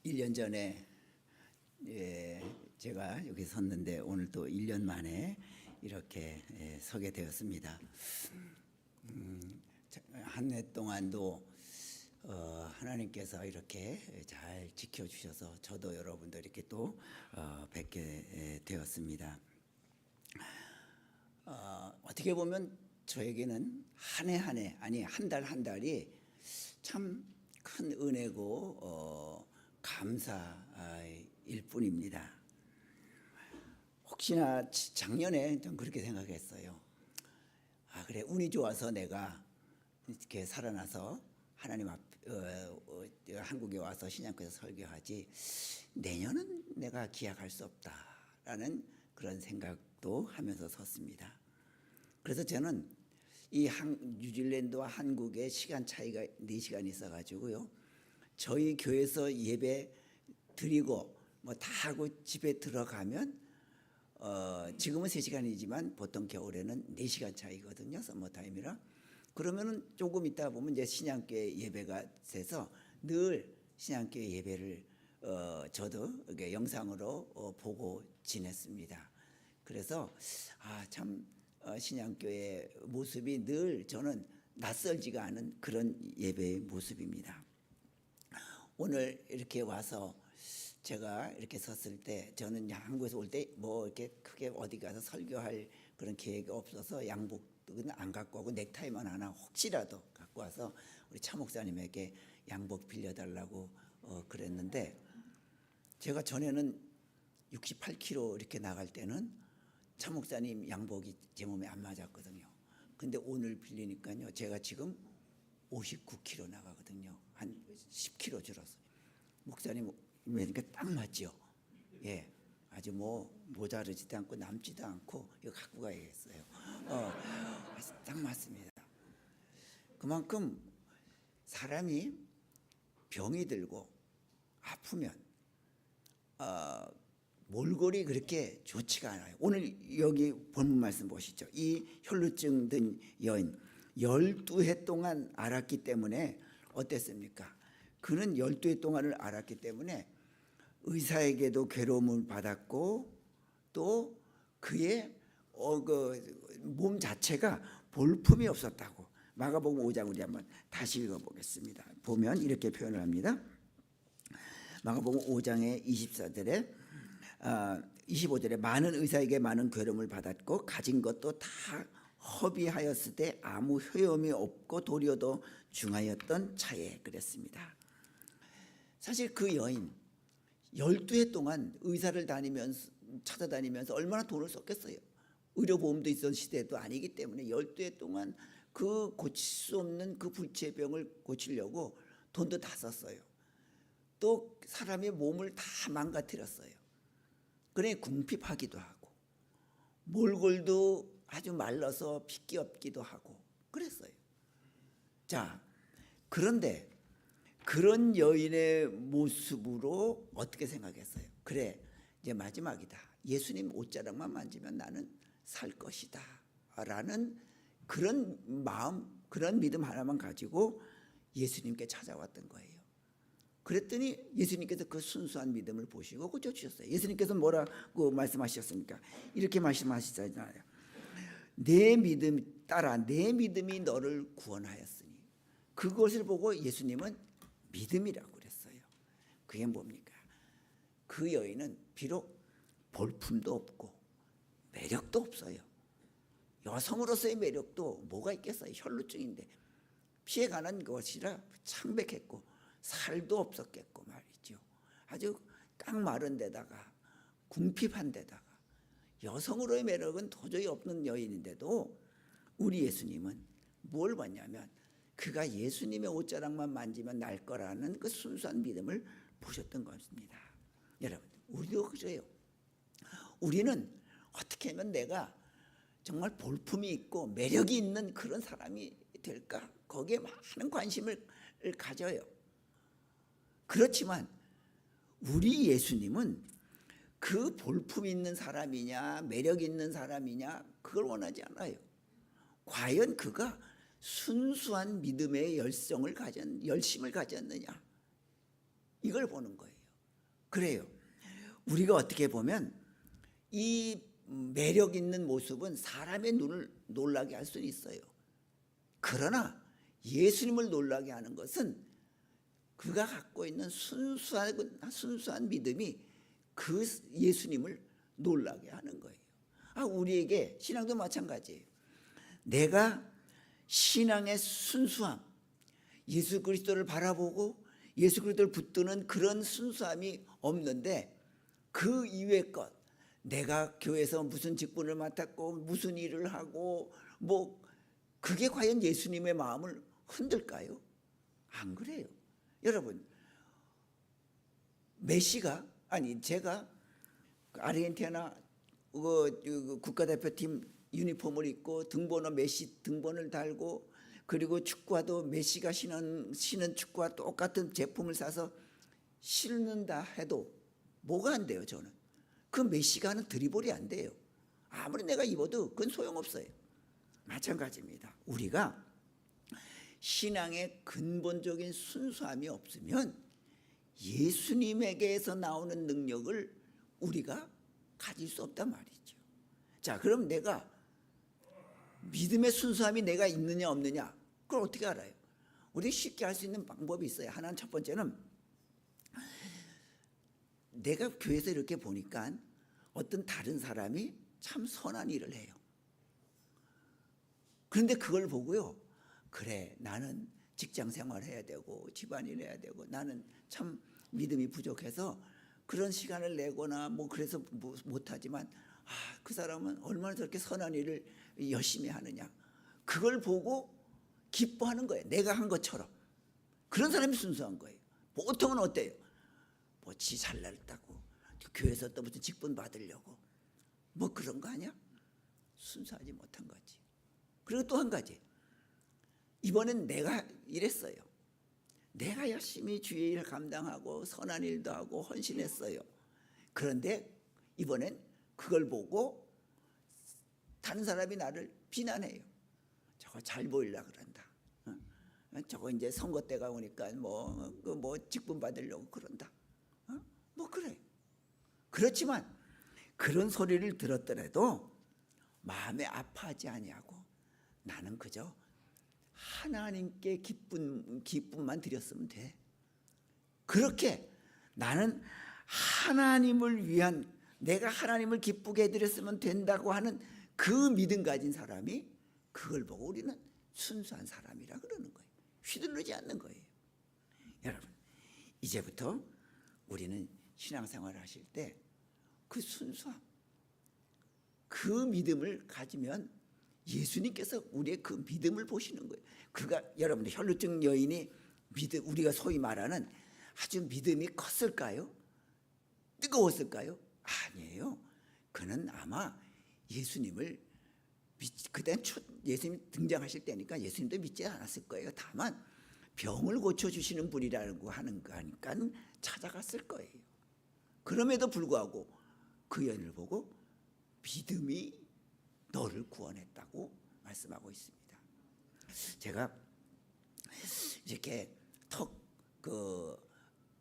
1년 전에 제가 여기 섰는데 오늘 또 1년 만에 이렇게 서게 되었습니다. 한 해 동안도 하나님께서 이렇게 잘 지켜주셔서 저도 여러분들 이렇게 또 뵙게 되었습니다. 어떻게 보면 저에게는 한 해 한 해, 아니 한 달 한 달이 참 큰 은혜고 감사일 뿐입니다. 혹시나 작년에 좀 그렇게 생각했어요. 그래, 운이 좋아서 내가 이렇게 살아나서 하나님 앞 한국에 와서 신앙교회에서 설교하지, 내년은 내가 기약할 수 없다라는 그런 생각도 하면서 섰습니다. 그래서 저는 이 뉴질랜드와 한국의 시간 차이가 4시간 있어가지고요, 저희 교회에서 예배 드리고 뭐 다 하고 집에 들어가면 지금은 3시간이지만 보통 겨울에는 4시간 차이거든요, 서머타임이라. 그러면은 조금 있다 보면 이제 신앙교회 예배가 돼서 늘 신앙교회 예배를 저도 이렇게 영상으로 보고 지냈습니다. 그래서 참 신앙교회 모습이 늘 저는 낯설지가 않은 그런 예배의 모습입니다. 오늘 이렇게 와서 제가 이렇게 섰을 때, 저는 한국에서 올 때 뭐 이렇게 크게 어디 가서 설교할 그런 계획이 없어서 양복은 안 갖고 오고 넥타이만 하나 혹시라도 갖고 와서 우리 차 목사님에게 양복 빌려달라고 그랬는데, 제가 전에는 68kg 이렇게 나갈 때는 차 목사님 양복이 제 몸에 안 맞았거든요. 근데 오늘 빌리니까요, 제가 지금 59kg 나가거든요. 한 10kg 줄었어요. 목사님 그러니까 딱 맞죠? 예, 아주 뭐 모자르지도 않고 남지도 않고 이거 갖고 가야겠어요. 딱 맞습니다. 그만큼 사람이 병이 들고 아프면 몰골이 그렇게 좋지가 않아요. 오늘 여기 본문 말씀 보시죠. 이 혈루증 든 여인 12해 동안 앓았기 때문에 어땠습니까? 그는 12해 동안을 앓았기 때문에 의사에게도 괴로움을 받았고, 또 그의 몸 자체가 볼품이 없었다고. 마가복음 5장 우리 한번 다시 읽어보겠습니다. 보면 이렇게 표현을 합니다. 마가복음 5장의 25절에 많은 의사에게 많은 괴로움을 받았고 가진 것도 다 허비하였으되 아무 효험이 없고 도리어도 중하였던 차에, 그랬습니다. 사실 그 여인 12해 동안 의사를 찾아다니면서 얼마나 돈을 썼겠어요. 의료보험도 있던 시대도 아니기 때문에 12해 동안 그 고칠 수 없는 그 불치병을 고치려고 돈도 다 썼어요. 또 사람의 몸을 다 망가뜨렸어요. 그래 궁핍하기도 하고 몰골도 아주 말라서 핏기 없기도 하고 그랬어요. 자, 그런데 그런 여인의 모습으로 어떻게 생각했어요? 그래, 이제 마지막이다. 예수님 옷자락만 만지면 나는 살 것이다 라는 그런 마음, 그런 믿음 하나만 가지고 예수님께 찾아왔던 거예요. 그랬더니 예수님께서 그 순수한 믿음을 보시고 고쳐주셨어요. 예수님께서 뭐라고 말씀하셨습니까? 이렇게 말씀하시잖아요. 내 믿음 따라 내 믿음이 너를 구원하였으니. 그것을 보고 예수님은 믿음이라고 그랬어요. 그게 뭡니까? 그 여인은 비록 볼품도 없고 매력도 없어요. 여성으로서의 매력도 뭐가 있겠어요? 혈루증인데 피해가는 것이라 창백했고 살도 없었겠고 말이죠. 아주 깡마른 데다가 궁핍한 데다가 여성으로의 매력은 도저히 없는 여인인데도 우리 예수님은 뭘 봤냐면 그가 예수님의 옷자락만 만지면 날 거라는 그 순수한 믿음을 보셨던 것입니다. 여러분, 우리도 그래요. 우리는 어떻게 하면 내가 정말 볼품이 있고 매력이 있는 그런 사람이 될까? 거기에 많은 관심을 가져요. 그렇지만 우리 예수님은 그 볼품 있는 사람이냐 매력 있는 사람이냐 그걸 원하지 않아요. 과연 그가 순수한 믿음의 열심을 가졌느냐, 이걸 보는 거예요. 그래요. 우리가 어떻게 보면 이 매력 있는 모습은 사람의 눈을 놀라게 할 수는 있어요. 그러나 예수님을 놀라게 하는 것은 그가 갖고 있는 순수한 믿음이 그 예수님을 놀라게 하는 거예요. 우리에게 신앙도 마찬가지예요. 내가 신앙의 순수함, 예수 그리스도를 바라보고 예수 그리스도를 붙드는 그런 순수함이 없는데 그 이외의 것, 내가 교회에서 무슨 직분을 맡았고 무슨 일을 하고 뭐 그게 과연 예수님의 마음을 흔들까요? 안 그래요. 여러분, 메시가 제가 아르헨티나 국가대표팀 유니폼을 입고 등번호 메시 등번호를 달고 그리고 축구화도 메시가 신은 축구화 똑같은 제품을 사서 신는다 해도 뭐가 안 돼요. 저는 그 메시가 하는 드리블이 안 돼요. 아무리 내가 입어도 그건 소용없어요. 마찬가지입니다. 우리가 신앙의 근본적인 순수함이 없으면 예수님에게서 나오는 능력을 우리가 가질 수 없단 말이죠. 자, 그럼 내가 믿음의 순수함이 내가 있느냐 없느냐 그걸 어떻게 알아요? 우리 쉽게 할 수 있는 방법이 있어요. 하나는 첫 번째는 내가 교회에서 이렇게 보니까 어떤 다른 사람이 참 선한 일을 해요. 그런데 그걸 보고요, 그래 나는 직장 생활해야 되고 집안일 해야 되고 나는 참 믿음이 부족해서 그런 시간을 내거나 뭐 그래서 못하지만 그 사람은 얼마나 저렇게 선한 일을 열심히 하느냐, 그걸 보고 기뻐하는 거예요. 내가 한 것처럼. 그런 사람이 순수한 거예요. 보통은 어때요? 뭐 지 잘났다고 교회에서 또 무슨 직분 받으려고 뭐 그런 거 아니야? 순수하지 못한 거지. 그리고 또 한 가지, 이번엔 내가 이랬어요. 내가 열심히 주의 일을 감당하고 선한 일도 하고 헌신했어요. 그런데 이번엔 그걸 보고 다른 사람이 나를 비난해요. 저거 잘 보이려고 그런다. 저거 이제 선거 때가 오니까 뭐 직분 받으려고 그런다. 뭐 그래. 그렇지만 그런 소리를 들었더라도 마음에 아파하지 아니하고 나는 그저 하나님께 기쁨만 드렸으면 돼. 그렇게 나는 하나님을 위한, 내가 하나님을 기쁘게 해드렸으면 된다고 하는 그 믿음 가진 사람이 그걸 보고 우리는 순수한 사람이라 그러는 거예요. 휘둘르지 않는 거예요. 여러분, 이제부터 우리는 신앙생활을 하실 때 그 순수함, 그 믿음을 가지면 예수님께서 우리의 그 믿음을 보시는 거예요. 여러분들 혈루증 여인이 우리가 소위 말하는 아주 믿음이 컸을까요? 뜨거웠을까요? 아니에요. 그는 아마 예수님을 그때 예수님 등장하실 때니까 예수님도 믿지 않았을 거예요. 다만 병을 고쳐주시는 분이라고 하는 거니까 찾아갔을 거예요. 그럼에도 불구하고 그 여인을 보고 믿음이 너를 구원했다고 말씀하고 있습니다. 제가 이렇게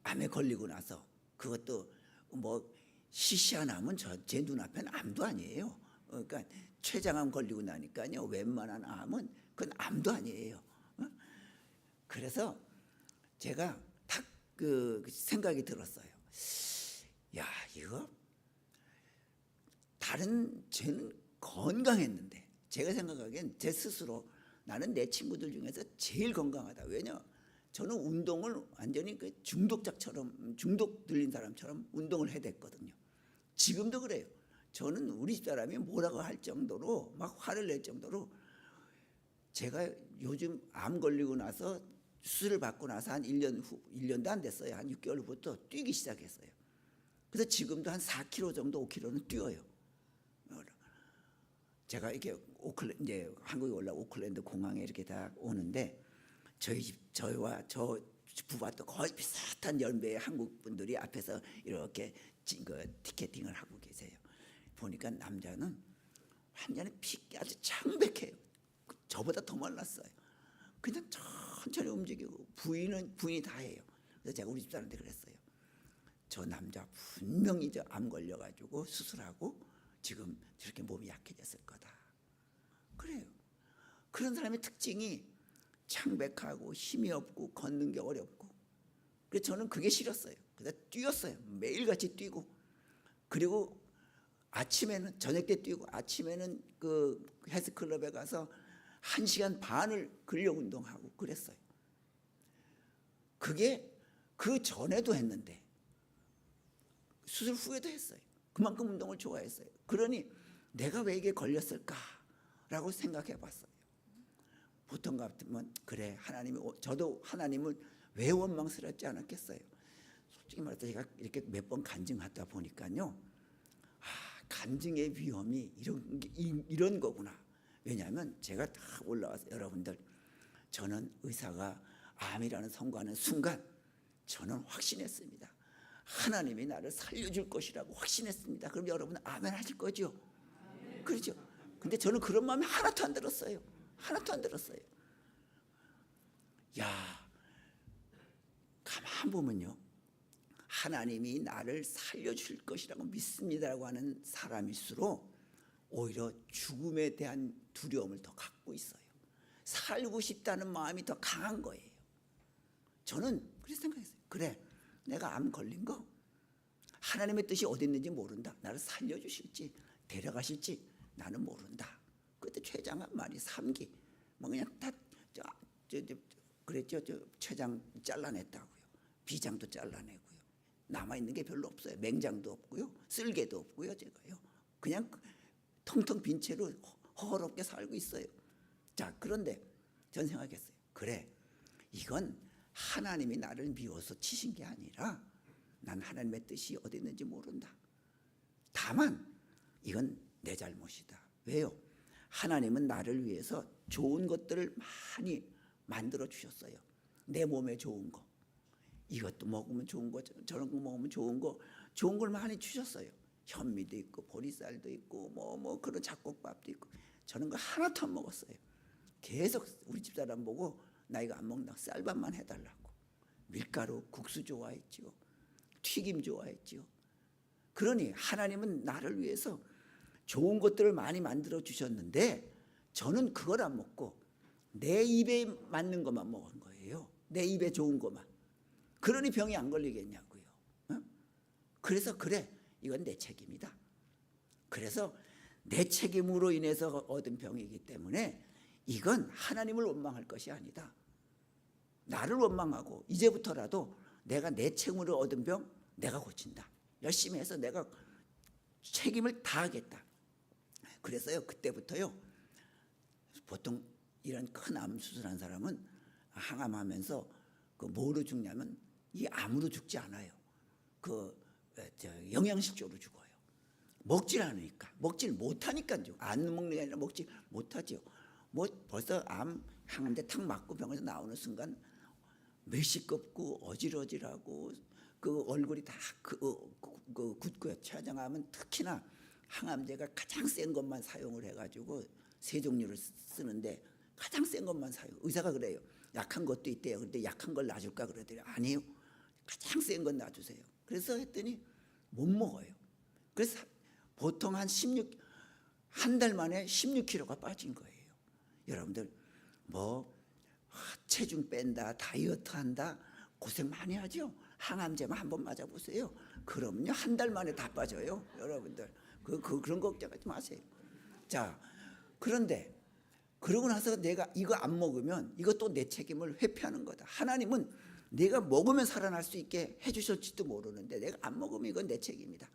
암에 걸리고 나서 그것도 뭐 시시한 암은 제 눈앞에는 암도 아니에요. 그러니까 췌장암 걸리고 나니까요, 웬만한 암은 그건 암도 아니에요. 그래서 제가 딱 그 생각이 들었어요. 야, 이거 쟤는 건강했는데, 제가 생각하기엔 제 스스로 나는 내 친구들 중에서 제일 건강하다. 왜냐? 저는 운동을 완전히 그 중독자처럼, 중독 들린 사람처럼 운동을 해댔거든요. 지금도 그래요. 저는 우리 집 사람이 뭐라고 할 정도로 막 화를 낼 정도로, 제가 요즘 암 걸리고 나서 수술을 받고 나서 한 1년도 안 됐어요. 한 6개월 후부터 뛰기 시작했어요. 그래서 지금도 한 4km 정도, 5km는 뛰어요. 제가 이렇게 이제 한국에 올라가 오클랜드 공항에 이렇게 다 오는데 저희와 저 부부도 거의 비슷한 연배의 한국 분들이 앞에서 이렇게 티켓팅을 하고 계세요. 보니까 남자는 완전히 아주 창백해요. 저보다 더 말랐어요. 그냥 천천히 움직이고 부인이 다 해요. 그래서 제가 우리 집사람한테 그랬어요. 저 남자 분명히 저 암 걸려가지고 수술하고 지금 저렇게 몸이 약해졌을 거다. 그래요. 그런 사람의 특징이 창백하고 힘이 없고 걷는 게 어렵고. 그래서 저는 그게 싫었어요. 그래서 뛰었어요. 매일같이 뛰고, 그리고 아침에는 저녁 때 뛰고, 아침에는 그 헬스클럽에 가서 1시간 반을 근력 운동하고 그랬어요. 그게 그 전에도 했는데 수술 후에도 했어요. 그만큼 운동을 좋아했어요. 그러니 내가 왜 이게 걸렸을까라고 생각해 봤어요. 보통 같으면 그래, 하나님이, 저도 하나님을 왜 원망스럽지 않았겠어요. 솔직히 말해서 제가 이렇게 몇 번 간증하다 보니까요, 간증의 위험이 이런 거구나. 왜냐하면 제가 다 올라와서, 여러분들, 저는 의사가 암이라는 선고하는 순간 저는 확신했습니다. 하나님이 나를 살려줄 것이라고 확신했습니다. 그럼 여러분 아멘 하실 거죠? 그렇죠? 근데 저는 그런 마음이 하나도 안 들었어요. 하나도 안 들었어요. 야, 가만 보면요, 하나님이 나를 살려줄 것이라고 믿습니다라고 하는 사람일수록 오히려 죽음에 대한 두려움을 더 갖고 있어요. 살고 싶다는 마음이 더 강한 거예요. 저는 그렇게 생각했어요. 그래, 내가 암 걸린 거 하나님의 뜻이 어디 있는지 모른다. 나를 살려주실지 데려가실지 나는 모른다. 그때 췌장암 말이 3기 뭐 그냥 다 그랬죠. 췌장 잘라냈다고요. 비장도 잘라내고요. 남아있는 게 별로 없어요. 맹장도 없고요. 쓸개도 없고요. 제가요, 그냥 텅텅 빈 채로 허허롭게 살고 있어요. 자, 그런데 전 생각했어요. 그래, 이건 하나님이 나를 미워서 치신 게 아니라 난 하나님의 뜻이 어디 있는지 모른다. 다만 이건 내 잘못이다. 왜요? 하나님은 나를 위해서 좋은 것들을 많이 만들어 주셨어요. 내 몸에 좋은 거, 이것도 먹으면 좋은 거, 저런 거 먹으면 좋은 거, 좋은 걸 많이 주셨어요. 현미도 있고 보리쌀도 있고 뭐 그런 잡곡밥도 있고. 저는 거 하나도 안 먹었어요. 계속 우리 집사람 보고 나 이거 안 먹는다, 쌀밥만 해달라고. 밀가루 국수 좋아했지요. 튀김 좋아했지요. 그러니 하나님은 나를 위해서 좋은 것들을 많이 만들어 주셨는데 저는 그걸 안 먹고 내 입에 맞는 것만 먹은 거예요. 내 입에 좋은 것만. 그러니 병이 안 걸리겠냐고요. 그래서 그래, 이건 내 책임이다. 그래서 내 책임으로 인해서 얻은 병이기 때문에 이건 하나님을 원망할 것이 아니다. 나를 원망하고 이제부터라도 내가 내 책임으로 얻은 병 내가 고친다. 열심히 해서 내가 책임을 다하겠다. 그래서요, 그때부터요, 보통 이런 큰 암 수술한 사람은 항암하면서 그 뭐로 죽냐면 이 암으로 죽지 않아요. 영양실조로 죽어요. 먹질 않으니까, 먹질 못하니까요. 안 먹는 게 아니라 먹질 못하죠. 뭐 벌써 암 항암제 탁 맞고 병원에서 나오는 순간 메시껍고 어질어질하고 그 얼굴이 다 굳고요. 췌장암은 특히나 항암제가 가장 센 것만 사용을 해가지고 세 종류를 쓰는데 가장 센 것만 사용. 의사가 그래요. 약한 것도 있대요. 근데 약한 걸 놔줄까 그러더니 아니요, 가장 센 건 놔주세요. 그래서 했더니 못 먹어요. 그래서 보통 한 달 만에 16kg가 빠진 거예요. 여러분들 뭐 체중 뺀다, 다이어트 한다, 고생 많이 하죠. 항암제만 한번 맞아보세요. 그럼요, 한 달 만에 다 빠져요. 여러분들 그런 걱정하지 마세요. 자, 그런데 그러고 나서 내가 이거 안 먹으면 이것도 내 책임을 회피하는 거다. 하나님은 내가 먹으면 살아날 수 있게 해주실지도 모르는데 내가 안 먹으면 이건 내 책임이다.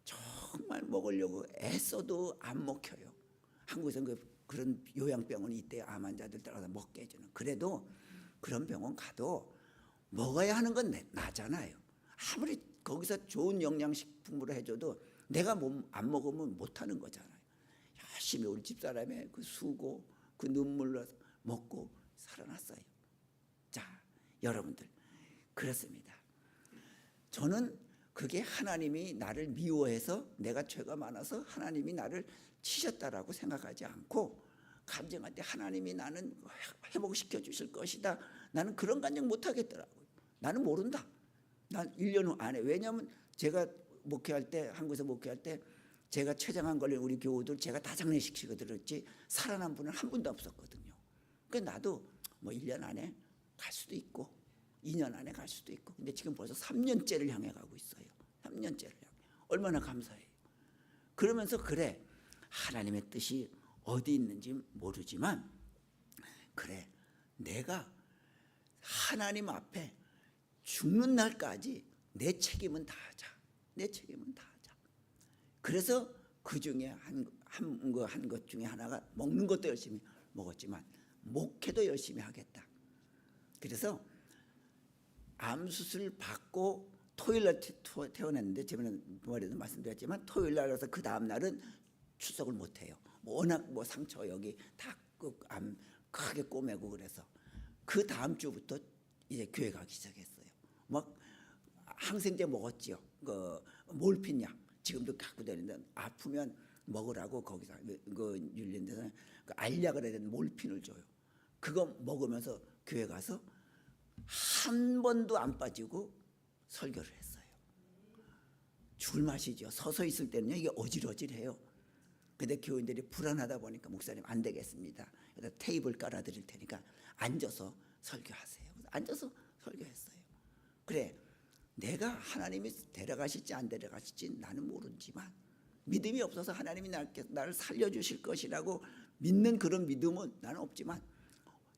정말 먹으려고 애써도 안 먹혀요. 한국에서는 그런 요양병원이 있대요. 암 환자들 따라서 먹게 해주는. 그래도 그런 병원 가도 먹어야 하는 건 나잖아요. 아무리 거기서 좋은 영양식품으로 해줘도 내가 안 먹으면 못하는 거잖아요. 열심히 우리 집사람의 그 수고, 그 눈물로 먹고 살아났어요. 자, 여러분들, 그렇습니다. 저는 그게 하나님이 나를 미워해서 내가 죄가 많아서 하나님이 나를 치셨다라고 생각하지 않고 감정할 때 하나님이 나는 회복시켜 주실 것이다. 나는 그런 감정 못 하겠더라고요. 나는 모른다. 난 1년 안에. 왜냐하면 제가 목회할 때, 한국에서 목회할 때 제가 췌장암 걸린 우리 교우들 제가 다 장례식시켜 드렸지 살아난 분은 한 분도 없었거든요. 그러니까 나도 뭐 1년 안에 갈 수도 있고 2년 안에 갈 수도 있고. 근데 지금 벌써 3년째를 향해 가고 있어요. 3년째를 향해. 얼마나 감사해요. 그러면서 그래, 하나님의 뜻이 어디 있는지 모르지만 그래, 내가 하나님 앞에 죽는 날까지 내 책임은 다하자. 내 책임은 다하자. 그래서 그 중에 한 것 중에 하나가 먹는 것도 열심히 먹었지만 목회도 열심히 하겠다. 그래서 암 수술 받고 토요일 날 퇴원했는데 저번에도 말씀드렸지만 토요일 날에서 그 다음 날은 출석을 못 해요. 워낙 상처 여기 다 암 크게 꼬매고 그래서 그 다음 주부터 이제 교회 가기 시작했어요. 막 항생제 먹었지요. 그 몰핀 약 지금도 갖고 다니는데 아프면 먹으라고 거기서 그 윤리인데서 그 알약을 해야 되는 몰핀을 줘요. 그거 먹으면서 교회 가서 한 번도 안 빠지고 설교를 했어요. 죽을 맛이죠. 서서 있을 때는요 이게 어질어질해요. 근데 교인들이 불안하다 보니까 목사님 안 되겠습니다. 그래서 테이블 깔아드릴 테니까 앉아서 설교하세요. 앉아서 설교했어요. 그래, 내가 하나님이 데려가실지 안 데려가실지 나는 모르지만 믿음이 없어서 하나님이 나를 살려주실 것이라고 믿는 그런 믿음은 나는 없지만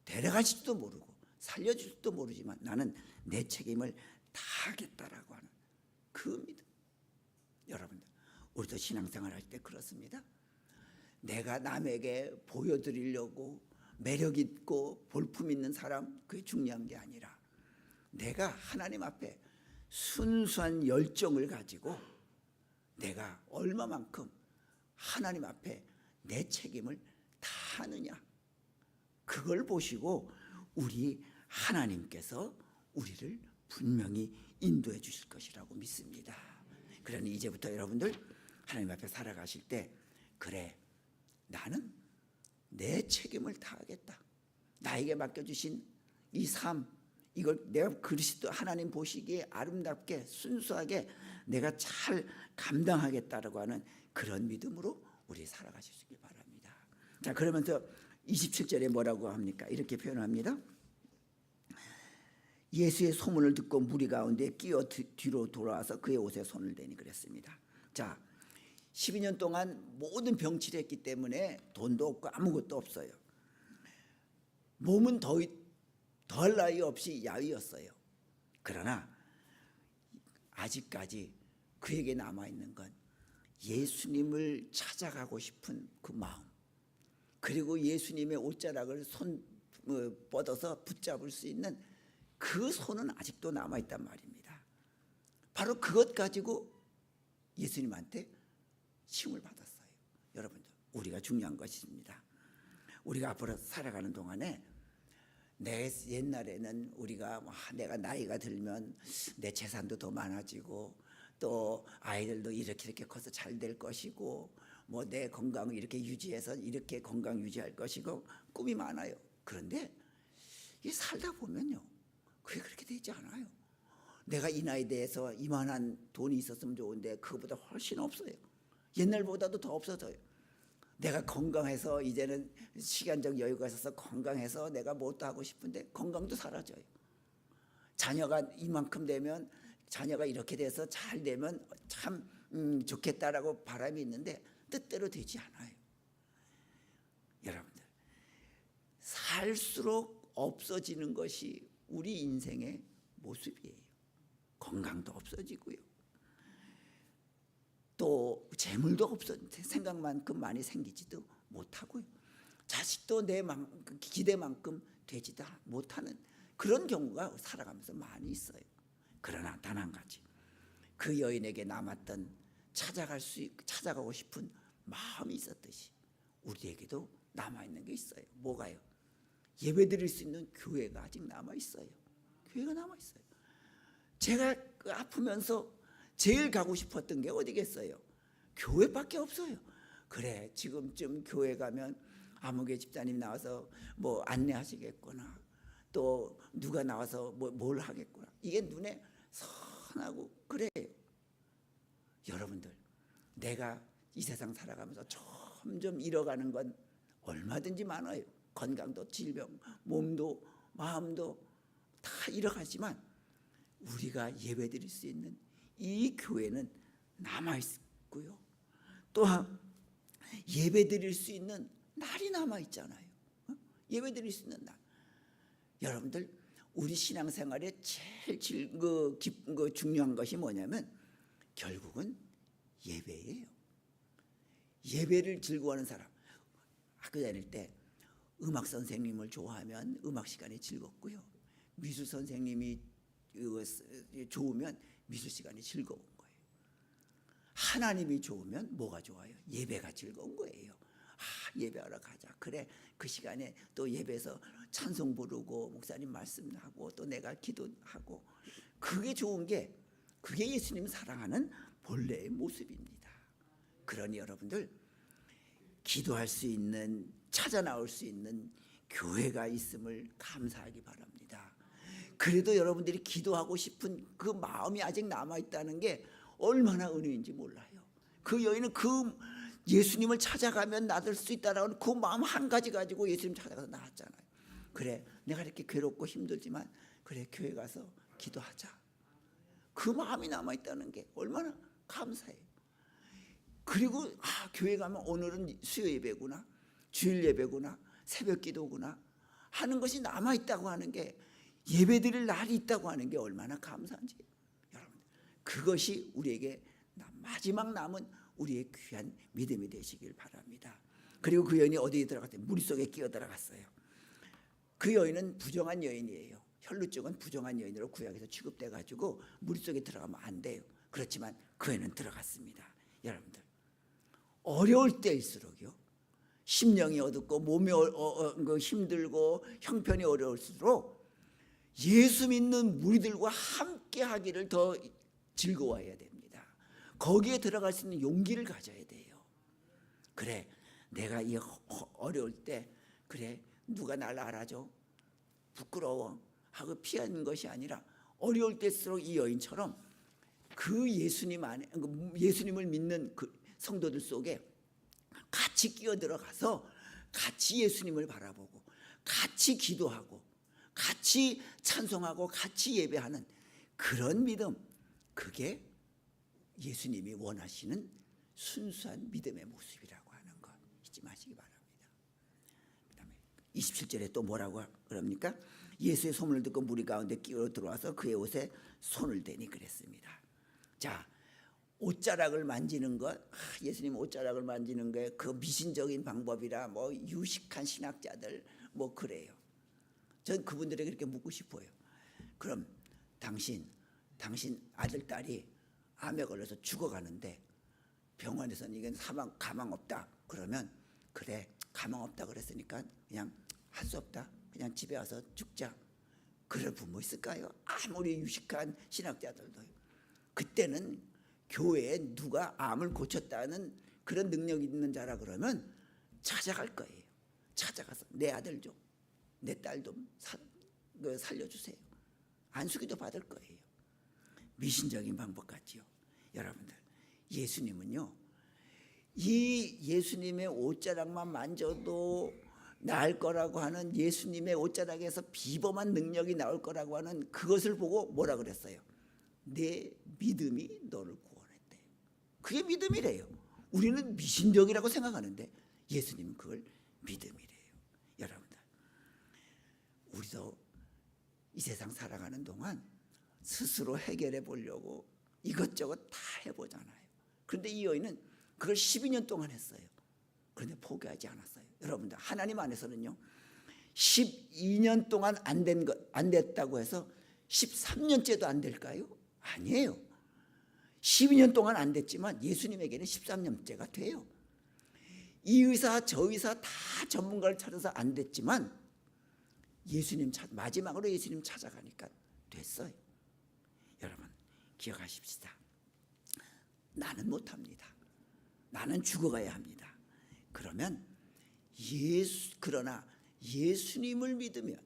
데려가실지도 모르고 살려줄지도 모르지만 나는 내 책임을 다하겠다라고 하는 그 믿음. 여러분들 우리도 신앙생활 할 때 그렇습니다. 내가 남에게 보여드리려고 매력 있고 볼품 있는 사람 그게 중요한 게 아니라 내가 하나님 앞에 순수한 열정을 가지고 내가 얼마만큼 하나님 앞에 내 책임을 다하느냐 그걸 보시고 우리 하나님께서 우리를 분명히 인도해 주실 것이라고 믿습니다. 그러니 이제부터 여러분들 하나님 앞에 살아가실 때 그래, 나는 내 책임을 다하겠다. 나에게 맡겨주신 이 삶, 이걸 내가 그리스도 하나님 보시기에 아름답게 순수하게 내가 잘 감당하겠다라고 하는 그런 믿음으로 우리 살아가시길 바랍니다. 자, 그러면서 27절에 뭐라고 합니까? 이렇게 표현합니다. 예수의 소문을 듣고 무리 가운데 끼어 뒤로 돌아와서 그의 옷에 손을 대니 그랬습니다. 자, 12년 동안 모든 병치를 했기 때문에 돈도 없고 아무것도 없어요. 몸은 더할 나위 없이 야위였어요. 그러나 아직까지 그에게 남아있는 건 예수님을 찾아가고 싶은 그 마음, 그리고 예수님의 옷자락을 뻗어서 붙잡을 수 있는 그 손은 아직도 남아있단 말입니다. 바로 그것 가지고 예수님한테 힘을 받았어요. 여러분들 우리가 중요한 것입니다. 우리가 앞으로 살아가는 동안에 내 옛날에는 우리가 내가 나이가 들면 내 재산도 더 많아지고 또 아이들도 이렇게 커서 잘 될 것이고 뭐 내 건강을 이렇게 유지해서 이렇게 건강 유지할 것이고 꿈이 많아요. 그런데 이 살다 보면요 그게 그렇게 되지 않아요. 내가 이 나이에 대해서 이만한 돈이 있었으면 좋은데 그거보다 훨씬 없어요. 옛날보다도 더 없어져요. 내가 건강해서 이제는 시간적 여유가 있어서 건강해서 내가 뭣도 하고 싶은데 건강도 사라져요. 자녀가 이만큼 되면 자녀가 이렇게 돼서 잘 되면 참 좋겠다라고 바람이 있는데 뜻대로 되지 않아요. 여러분들 살수록 없어지는 것이 우리 인생의 모습이에요. 건강도 없어지고요. 또 재물도 생각만큼 많이 생기지도 못하고요. 자식도 내 기대만큼 되지도 못하는 그런 경우가 살아가면서 많이 있어요. 그러나 단 한 가지, 그 여인에게 남았던 찾아가고 싶은 마음이 있었듯이 우리에게도 남아있는 게 있어요. 뭐가요? 예배드릴 수 있는 교회가 아직 남아있어요. 교회가 남아있어요. 제가 아프면서 제일 가고 싶었던 게 어디겠어요? 교회밖에 없어요. 그래, 지금쯤 교회 가면 아무개 집사님 나와서 뭐 안내하시겠구나, 또 누가 나와서 뭘 하겠구나, 이게 눈에 편하고 그래요. 여러분들, 내가 이 세상 살아가면서 점점 잃어가는 건 얼마든지 많아요. 건강도 질병, 몸도 마음도 다 잃어가지만 우리가 예배드릴 수 있는 이 교회는 남아있고요. 또한 예배드릴 수 있는 날이 남아있잖아요. 예배드릴 수 있는 날. 여러분들, 우리 신앙생활에 제일 중요한 것이 뭐냐면 결국은 예배예요. 예배를 즐거워하는 사람. 학교 다닐 때 음악 선생님을 좋아하면 음악 시간이 즐겁고요. 미술 선생님이 좋으면 미술 시간이 즐거운 거예요. 하나님이 좋으면 뭐가 좋아요? 예배가 즐거운 거예요. 예배하러 가자. 그래, 그 시간에 또 예배에서 찬송 부르고 목사님 말씀하고 또 내가 기도하고, 그게 좋은 게, 그게 예수님 사랑하는 본래의 모습입니다. 그러니 여러분들, 기도할 수 있는, 찾아 나올 수 있는 교회가 있음을 감사하기 바랍니다. 그래도 여러분들이 기도하고 싶은 그 마음이 아직 남아있다는 게 얼마나 은혜인지 몰라요. 그 여인은 그 예수님을 찾아가면 나을 수 있다라는 그 마음 한 가지 가지고 예수님 찾아가서 나왔잖아요. 그래, 내가 이렇게 괴롭고 힘들지만 그래, 교회 가서 기도하자. 그 마음이 남아있다는 게 얼마나 감사해요. 그리고 교회 가면 오늘은 수요 예배구나, 주일 예배구나, 새벽 기도구나 하는 것이 남아있다고 하는 게, 예배드릴 날이 있다고 하는 게 얼마나 감사한지. 여러분, 그것이 우리에게 마지막 남은 우리의 귀한 믿음이 되시길 바랍니다. 그리고 그 여인이 어디에 들어갔어요? 물속에 끼어 들어갔어요. 그 여인은 부정한 여인이에요. 혈루증은 부정한 여인으로 구약에서 취급돼가지고 물속에 들어가면 안 돼요. 그렇지만 그 여인은 들어갔습니다. 여러분들, 어려울 때일수록요, 심령이 어둡고 몸이 힘들고 형편이 어려울수록 예수 믿는 무리들과 함께 하기를 더 즐거워해야 됩니다. 거기에 들어갈 수 있는 용기를 가져야 돼요. 그래, 내가 이 어려울 때 그래, 누가 날 알아줘? 부끄러워 하고 피하는 것이 아니라, 어려울 때일수록 이 여인처럼 그 예수님 안에, 예수님을 믿는 그 성도들 속에 같이 끼어들어가서 같이 예수님을 바라보고 같이 기도하고 같이 찬송하고 같이 예배하는 그런 믿음, 그게 예수님이 원하시는 순수한 믿음의 모습이라고 하는 것 잊지 마시기 바랍니다. 그다음에 27절에 또 뭐라고 그럽니까? 예수의 소문을 듣고 무리 가운데 끼어 들어와서 그의 옷에 손을 대니 그랬습니다. 자, 옷자락을 만지는 것, 예수님 옷자락을 만지는 게 그 미신적인 방법이라 뭐 유식한 신학자들 뭐 그래요. 전 그분들에게 이렇게 묻고 싶어요. 그럼 당신 아들 딸이 암에 걸려서 죽어가는데 병원에서는 이건 가망 없다 그러면, 그래, 가망 없다 그랬으니까 그냥 할 수 없다, 그냥 집에 와서 죽자, 그럴 부모 있을까요? 아무리 유식한 신학자들도요. 그때는 교회에 누가 암을 고쳤다는 그런 능력이 있는 자라 그러면 찾아갈 거예요. 찾아가서 내 아들 좀, 내 딸 좀 살려주세요. 안수기도 받을 거예요. 미신적인 방법 같지요. 여러분들, 예수님은요, 이 예수님의 옷자락만 만져도 나을 거라고 하는, 예수님의 옷자락에서 비범한 능력이 나올 거라고 하는 그것을 보고 뭐라 그랬어요? 내 믿음이 너를 구원했대요. 그게 믿음이래요. 우리는 미신적이라고 생각하는데 예수님은 그걸 믿음이래요. 여러분들, 우리도 이 세상 살아가는 동안 스스로 해결해 보려고 이것저것 다 해보잖아요. 그런데 이 여인은 그걸 12년 동안 했어요. 그런데 포기하지 않았어요. 여러분들, 하나님 안에서는요, 12년 동안 안 됐다고 해서 13년째도 안 될까요? 아니에요. 12년 동안 안 됐지만 예수님에게는 13년째가 돼요. 이 의사 저 의사 다 전문가를 찾아서 안 됐지만 마지막으로 예수님 찾아가니까 됐어요. 여러분, 기억하십시다. 나는 못합니다. 나는 죽어가야 합니다. 그러면 그러나 예수님을 믿으면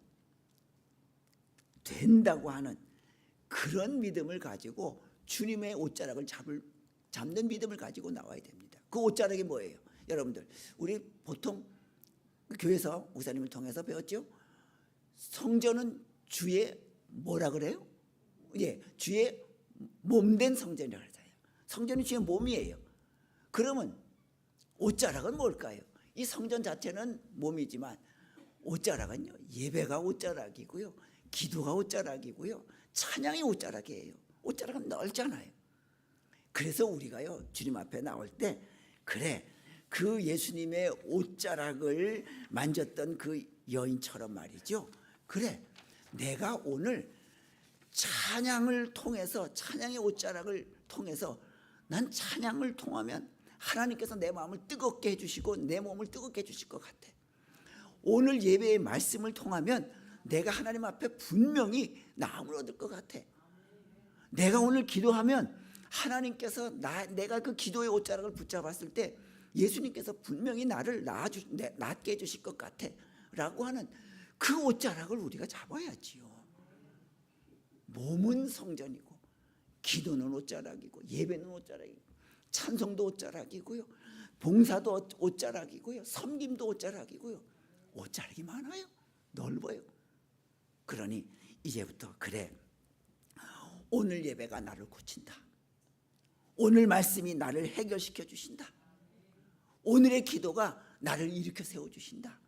된다고 하는 그런 믿음을 가지고 주님의 옷자락을 잡는 믿음을 가지고 나와야 됩니다. 그 옷자락이 뭐예요? 여러분들, 우리 보통 교회에서 목사님을 통해서 배웠죠. 성전은 주의 뭐라 그래요? 예, 주의 몸된 성전이라고 하잖아요. 성전이 주의 몸이에요. 그러면 옷자락은 뭘까요? 이 성전 자체는 몸이지만 옷자락은요, 예배가 옷자락이고요, 기도가 옷자락이고요, 찬양이 옷자락이에요. 옷자락은 넓잖아요. 그래서 우리가요, 주님 앞에 나올 때, 그래, 그 예수님의 옷자락을 만졌던 그 여인처럼 말이죠. 그래, 내가 오늘 찬양을 통해서, 찬양의 옷자락을 통해서, 난 찬양을 통하면 하나님께서 내 마음을 뜨겁게 해주시고 내 몸을 뜨겁게 해주실 것 같아. 오늘 예배의 말씀을 통하면 내가 하나님 앞에 분명히 나음을 얻을 것 같아. 내가 오늘 기도하면 하나님께서 내가 그 기도의 옷자락을 붙잡았을 때 예수님께서 분명히 나를 낫게 해주실 것 같아 라고 하는 그 옷자락을 우리가 잡아야지요. 몸은 성전이고 기도는 옷자락이고 예배는 옷자락이고 찬송도 옷자락이고요, 봉사도 옷자락이고요, 섬김도 옷자락이고요. 옷자락이 많아요. 넓어요. 그러니 이제부터 그래, 오늘 예배가 나를 고친다. 오늘 말씀이 나를 해결시켜 주신다. 오늘의 기도가 나를 일으켜 세워주신다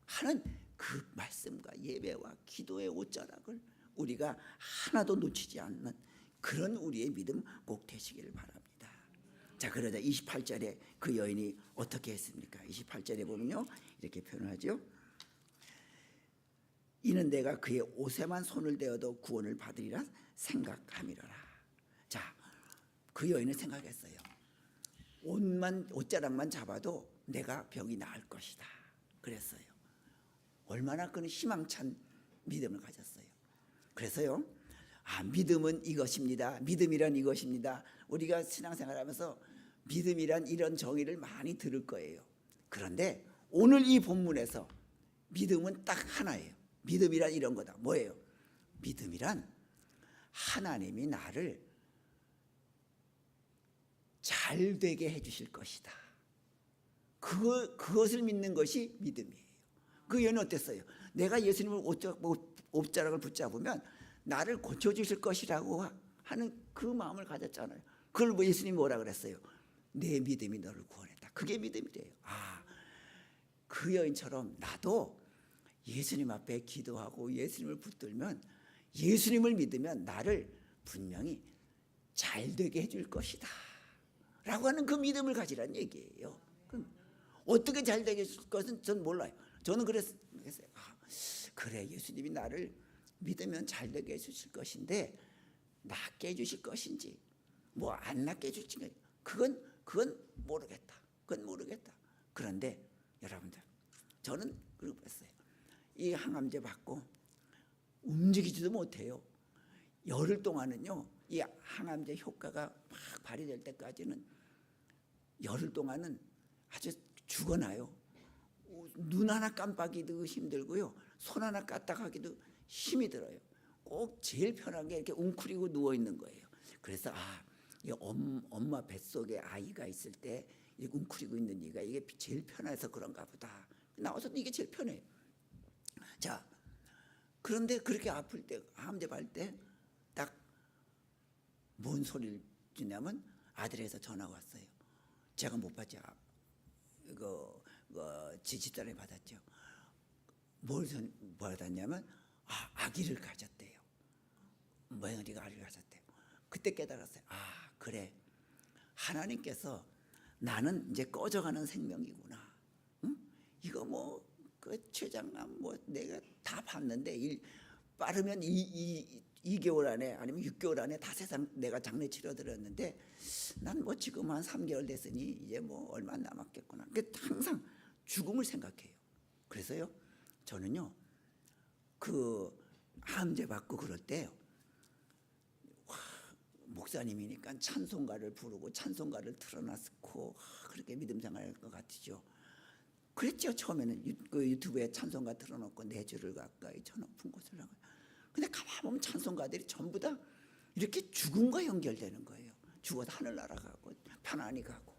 하는 그 말씀과 예배와 기도의 옷자락을 우리가 하나도 놓치지 않는 그런 우리의 믿음 꼭 되시기를 바랍니다. 자, 그러자 28절에 그 여인이 어떻게 했습니까? 28절에 보면요, 이렇게 표현하죠. 이는 내가 그의 옷에만 손을 대어도 구원을 받으리라 생각함이로라. 자, 그 여인은 생각했어요. 옷자락만 잡아도 내가 병이 나을 것이다 그랬어요. 얼마나 그는 희망찬 믿음을 가졌어요. 그래서요, 믿음은 이것입니다. 믿음이란 이것입니다. 우리가 신앙생활하면서 믿음이란 이런 정의를 많이 들을 거예요. 그런데 오늘 이 본문에서 믿음은 딱 하나예요. 믿음이란 이런 거다. 뭐예요? 믿음이란 하나님이 나를 잘 되게 해주실 것이다. 그것을 믿는 것이 믿음이에요. 그 여인은 어땠어요? 내가 예수님을 옷자락을 붙잡으면 나를 고쳐주실 것이라고 하는 그 마음을 가졌잖아요. 그걸 예수님이 뭐라 그랬어요? 내 믿음이 너를 구원했다. 그게 믿음이래요. 그 여인처럼 나도 예수님 앞에 기도하고 예수님을 붙들면, 예수님을 믿으면 나를 분명히 잘 되게 해줄 것이다 라고 하는 그 믿음을 가지라는 얘기예요. 그럼 어떻게 잘 되게 해줄 것은 전 몰라요. 저는 그랬어요. 그래, 예수님이 나를 믿으면 잘 되게 해주실 것인데 낫게 해주실 것인지 뭐 안 낫게 해줄지 그건 모르겠다. 그건 모르겠다. 그런데 여러분들, 저는 그랬어요. 이 항암제 받고 움직이지도 못해요. 열흘 동안은요, 이 항암제 효과가 막 발휘될 때까지는 열흘 동안은 아주 죽어나요. 눈 하나 깜빡이도 힘들고요, 손 하나 까딱하기도 힘이 들어요. 꼭 제일 편한 게 이렇게 웅크리고 누워 있는 거예요. 그래서 이 엄마 뱃속에 아이가 있을 때 웅크리고 있는 이가 이게 제일 편해서 그런가 보다. 나와서도 이게 제일 편해요. 자, 그런데 그렇게 아플 때, 항암제 받을 때 딱 뭔 소리를 주냐면 아들에서 전화가 왔어요. 제가 못 받죠. 집사람이 받았죠. 뭘 받았냐면 아기를 가졌대요. 며느리가 아기를 가졌대요. 그때 깨달았어요. 그래, 하나님께서 나는 이제 꺼져가는 생명이구나. 응? 이거 그 췌장암 내가 다 봤는데 빠르면 2개월 안에 아니면 6개월 안에 다 세상 내가 장례 치러드렸는데 난 지금 한 3개월 됐으니 이제 얼마 안 남았겠구나. 항상 죽음을 생각해요. 그래서요, 저는요, 그 항암제 받고 그럴 때요, 목사님이니까 찬송가를 부르고 찬송가를 틀어놨고 그렇게 믿음 생활할 것 같으죠. 그랬죠. 처음에는 그 유튜브에 찬송가 틀어놓고 내 주를 가까이 저 높은 곳을 나가. 근데 가만 보면 찬송가들이 전부 다 이렇게 죽음과 연결되는 거예요. 죽어서 하늘나라 가고 편안히 가고,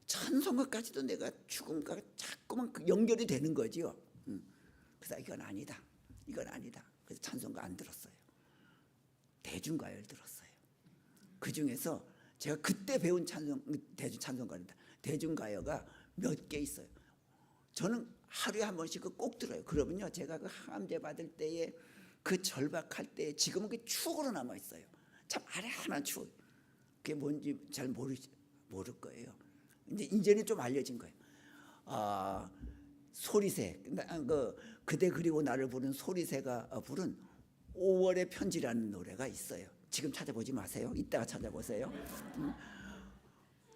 찬송가까지도 내가 죽음과 자꾸만 연결이 되는 거지요. 그래서 이건 아니다, 이건 아니다. 그래서 찬송가 안 들었어요. 대중가요를 들었어요. 그 중에서 제가 그때 배운 찬송가입니다. 대중가요가 몇 개 있어요. 저는 하루에 한 번씩 꼭 들어요. 그러면요, 제가 그 항암제 받을 때에 그 절박할 때 지금은 그 추억으로 남아 있어요. 참 아래 하나 추억. 그게 뭔지 잘 모를 거예요. 이제는 좀 알려진 거예요. 소리새, 그대 그리고 나를 부른 소리새가 부른 5월의 편지라는 노래가 있어요. 지금 찾아보지 마세요. 이따가 찾아보세요.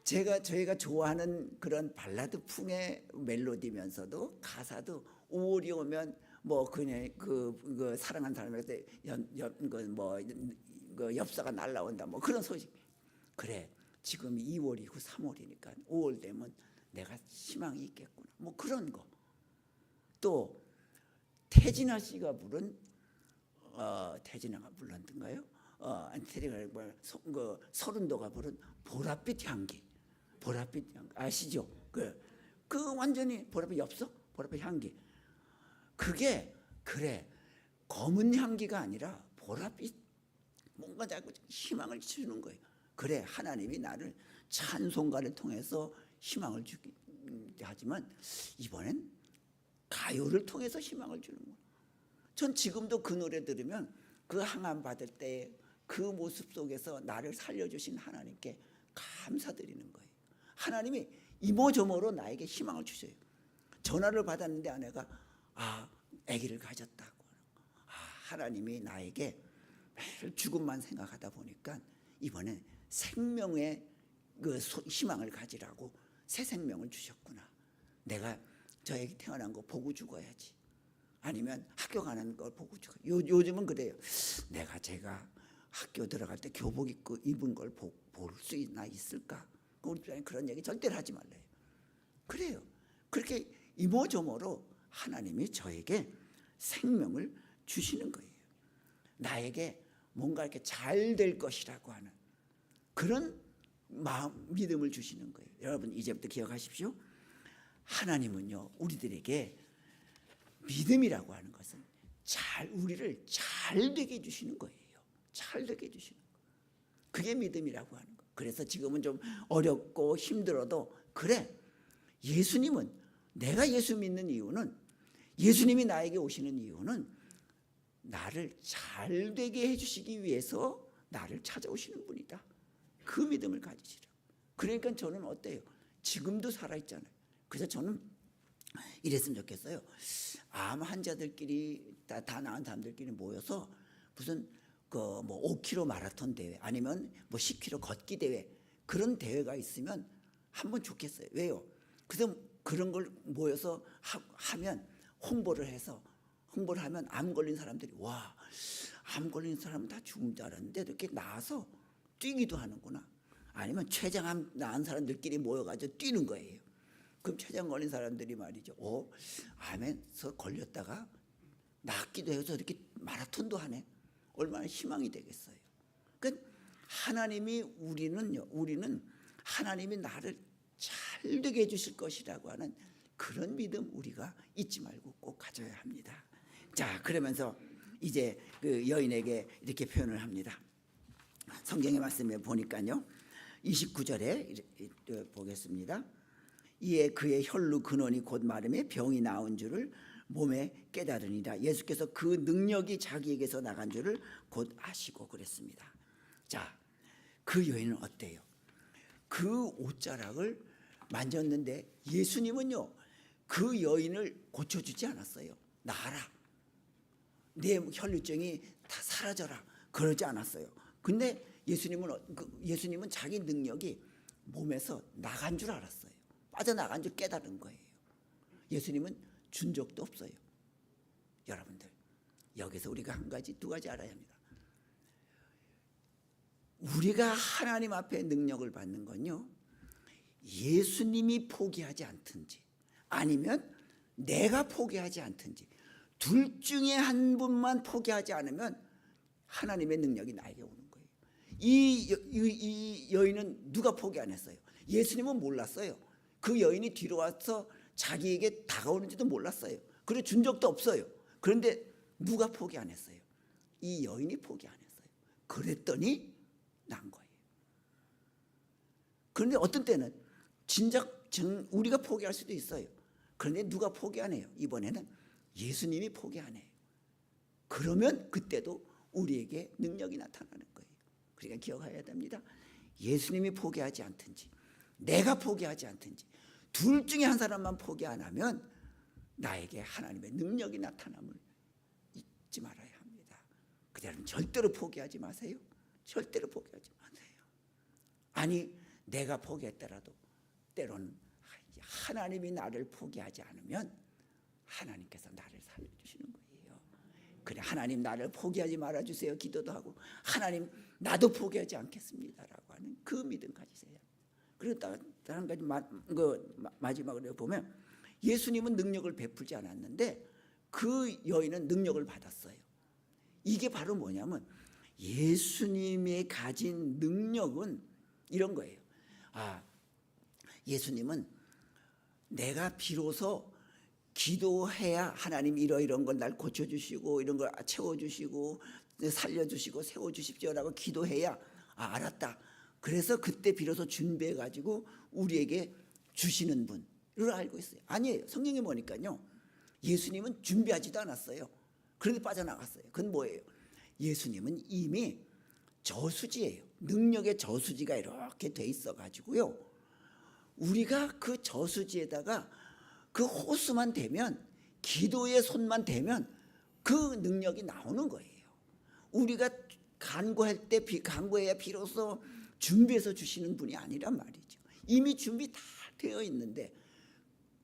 저희가 좋아하는 그런 발라드풍의 멜로디면서도 가사도 5월이 오면 뭐 그냥 그 사랑한 사람한테 엽사가 날라온다, 뭐 그런 소식. 그래, 지금 2월이고 3월이니까 5월 되면 내가 희망이 있겠구나, 뭐 그런 거. 또 태진아 씨가 부른 태진아가 불렀던가요? 서른도가 부른 보랏빛 향기. 보랏빛 향기 아시죠? 그 완전히 보랏빛 엽서, 보랏빛 향기. 그게 그래, 검은 향기가 아니라 보랏빛, 뭔가 자꾸 희망을 주는 거예요. 그래, 하나님이 나를 찬송가를 통해서 희망을 주기 하지만 이번엔 가요를 통해서 희망을 주는 거예요. 전 지금도 그 노래 들으면 그 항암 받을 때 그 모습 속에서 나를 살려주신 하나님께 감사드리는 거예요. 하나님이 이모저모로 나에게 희망을 주셔요. 전화를 받았는데 아내가 아기를 가졌다고. 하나님이 나에게 매일 죽음만 생각하다 보니까 이번엔 생명의 그 희망을 가지라고 새 생명을 주셨구나. 내가 저 애기 태어난 거 보고 죽어야지. 아니면 학교 가는 걸 보고 죽어. 요즘은 그래요. 제가 학교 들어갈 때 교복 입은 걸 볼 수 있을까? 우리 집안에 그런 얘기 절대로 하지 말래요. 그래요. 그렇게 이모저모로 하나님이 저에게 생명을 주시는 거예요. 나에게 뭔가 이렇게 잘 될 것이라고 하는 그런 마음, 믿음을 주시는 거예요. 여러분, 이제부터 기억하십시오. 하나님은요, 우리들에게 믿음이라고 하는 것은 우리를 잘 되게 해주시는 거예요. 잘 되게 해주시는 거예요. 그게 믿음이라고 하는 거예요. 그래서 지금은 좀 어렵고 힘들어도 그래, 예수님은, 내가 예수 믿는 이유는, 예수님이 나에게 오시는 이유는 나를 잘 되게 해주시기 위해서 나를 찾아오시는 분이다. 그 믿음을 가지시라. 그러니까 저는 어때요? 지금도 살아있잖아요. 그래서 저는 이랬으면 좋겠어요. 암 환자들끼리 다 나은 사람들끼리 모여서 무슨 뭐 5km 마라톤 대회 아니면 뭐 10km 걷기 대회, 그런 대회가 있으면 한번 좋겠어요. 왜요? 그래서 그런 걸 모여서 하면 홍보를 하면 암 걸린 사람들이 암 걸린 사람은 다 죽은 줄 알았는데 이렇게 나와서 뛰기도 하는구나. 아니면 췌장암 나은 사람들끼리 모여가지고 뛰는 거예요. 그럼 췌장 걸린 사람들이 말이죠. 암에서 걸렸다가 낫기도 해서 이렇게 마라톤도 하네. 얼마나 희망이 되겠어요. 그러니까 우리는 하나님이 나를 잘 되게 해주실 것이라고 하는 그런 믿음 우리가 잊지 말고 꼭 가져야 합니다. 자, 그러면서 이제 그 여인에게 이렇게 표현을 합니다. 성경의 말씀에 보니까요, 29절에 보겠습니다. 이에 그의 혈루 근원이 곧 마름에 병이 나온 줄을 몸에 깨달으니라. 예수께서 그 능력이 자기에게서 나간 줄을 곧 아시고 그랬습니다. 자, 그 여인은 어때요? 그 옷자락을 만졌는데 예수님은요, 그 여인을 고쳐주지 않았어요. 나아라, 내 혈루증이 다 사라져라, 그러지 않았어요. 근데 예수님은 자기 능력이 몸에서 나간 줄 알았어요. 빠져나간 줄 깨달은 거예요. 예수님은 준 적도 없어요. 여러분들, 여기서 우리가 두 가지 알아야 합니다. 우리가 하나님 앞에 능력을 받는 건요, 예수님이 포기하지 않든지 아니면 내가 포기하지 않든지 둘 중에 한 분만 포기하지 않으면 하나님의 능력이 나에게 오는 거예요. 이 여인은 누가 포기 안 했어요? 예수님은 몰랐어요. 그 여인이 뒤로 와서 자기에게 다가오는지도 몰랐어요. 그리고 준 적도 없어요. 그런데 누가 포기 안 했어요? 이 여인이 포기 안 했어요. 그랬더니 난 거예요. 그런데 어떤 때는 진작 우리가 포기할 수도 있어요. 그런데 누가 포기 안 해요? 이번에는 예수님이 포기 안 해요. 그러면 그때도 우리에게 능력이 나타나는 거예요. 그러니까 기억해야 됩니다. 예수님이 포기하지 않든지 내가 포기하지 않든지 둘 중에 한 사람만 포기 안 하면 나에게 하나님의 능력이 나타남을 잊지 말아야 합니다. 그대로는 절대로 포기하지 마세요. 절대로 포기하지 마세요. 아니 내가 포기했더라도 때로는 하나님이 나를 포기하지 않으면 하나님께서 나를 살려주시는 거예요. 그래 하나님 나를 포기하지 말아주세요 기도도 하고 하나님 나도 포기하지 않겠습니다라고 하는 그 믿음 가지세요. 그리고 다른 가지 마지막으로 보면 예수님은 능력을 베풀지 않았는데 그 여인은 능력을 받았어요. 이게 바로 뭐냐면 예수님이 가진 능력은 이런 거예요. 예수님은 내가 비로소 기도해야 하나님 이런 걸 날 고쳐주시고 이런 걸 채워주시고 살려주시고 세워주십시오라고 기도해야 알았다. 그래서 그때 비로소 준비해가지고 우리에게 주시는 분을 알고 있어요. 아니에요. 성경에 보니까요. 예수님은 준비하지도 않았어요. 그런데 빠져나갔어요. 그건 뭐예요? 예수님은 이미 저수지예요. 능력의 저수지가 이렇게 돼 있어가지고요. 우리가 그 저수지에다가 그 호수만 대면 기도의 손만 대면 그 능력이 나오는 거예요. 우리가 간구할 때 간구해야 비로소 준비해서 주시는 분이 아니란 말이죠. 이미 준비 다 되어 있는데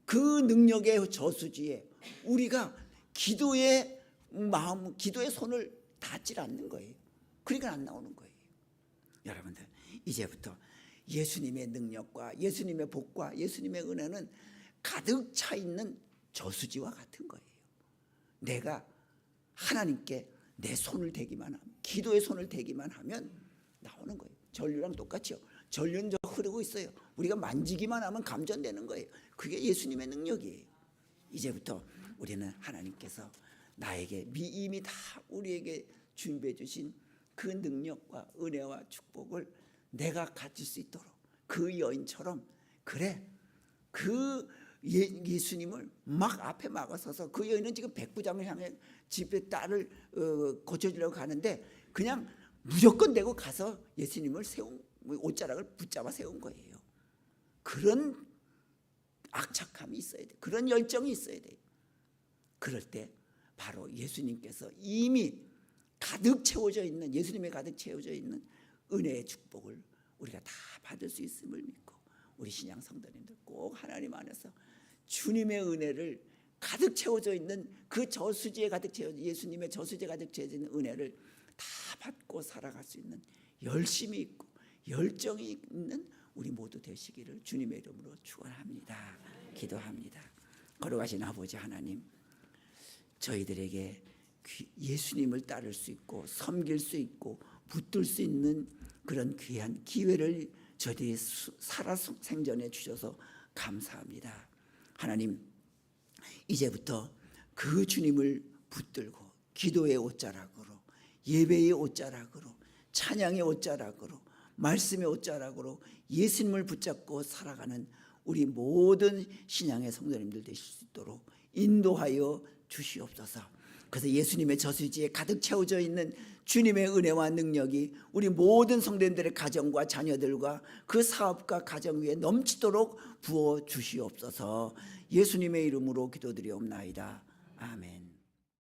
그 능력의 저수지에 우리가 기도의 마음, 기도의 손을 닿지 않는 거예요. 그러니까 안 나오는 거예요. 여러분들 이제부터 예수님의 능력과 예수님의 복과 예수님의 은혜는 가득 차 있는 저수지와 같은 거예요. 내가 하나님께 내 손을 대기만 하면, 기도의 손을 대기만 하면 나오는 거예요. 전류랑 똑같죠. 전류는 흐르고 있어요. 우리가 만지기만 하면 감전되는 거예요. 그게 예수님의 능력이에요. 이제부터 우리는 하나님께서 나에게 이미 다 우리에게 준비해 주신 그 능력과 은혜와 축복을 내가 가질 수 있도록 그 여인처럼 그래 그 예수님을 막 앞에 막아서서 그 여인은 지금 백부장을 향해 집에 딸을 고쳐주려고 가는데 그냥 무조건 내고 가서 예수님을 옷자락을 붙잡아 세운 거예요. 그런 악착함이 있어야 돼. 그런 열정이 있어야 돼. 그럴 때 바로 예수님께서 이미 가득 채워져 있는 예수님의 가득 채워져 있는 은혜의 축복을 우리가 다 받을 수 있음을 믿고 우리 신양 성도님들 꼭 하나님 안에서 주님의 은혜를 가득 채워져 있는 그 저수지에 가득 채워져 예수님의 저수지에 가득 채워져 있는 은혜를 다 받고 살아갈 수 있는 열심이 있고 열정이 있는 우리 모두 되시기를 주님의 이름으로 축원합니다. 기도합니다. 걸어가신 아버지 하나님, 저희들에게 예수님을 따를 수 있고 섬길 수 있고 붙들 수 있는 그런 귀한 기회를 저희들이 살아 생전에 주셔서 감사합니다. 하나님, 이제부터 그 주님을 붙들고 기도의 옷자락으로 예배의 옷자락으로 찬양의 옷자락으로 말씀의 옷자락으로 예수님을 붙잡고 살아가는 우리 모든 신앙의 성도님들 되실 수 있도록 인도하여 주시옵소서. 그래서 예수님의 저수지에 가득 채워져 있는 주님의 은혜와 능력이 우리 모든 성도님들의 가정과 자녀들과 그 사업과 가정 위에 넘치도록 부어 주시옵소서. 예수님의 이름으로 기도드리옵나이다. 아멘.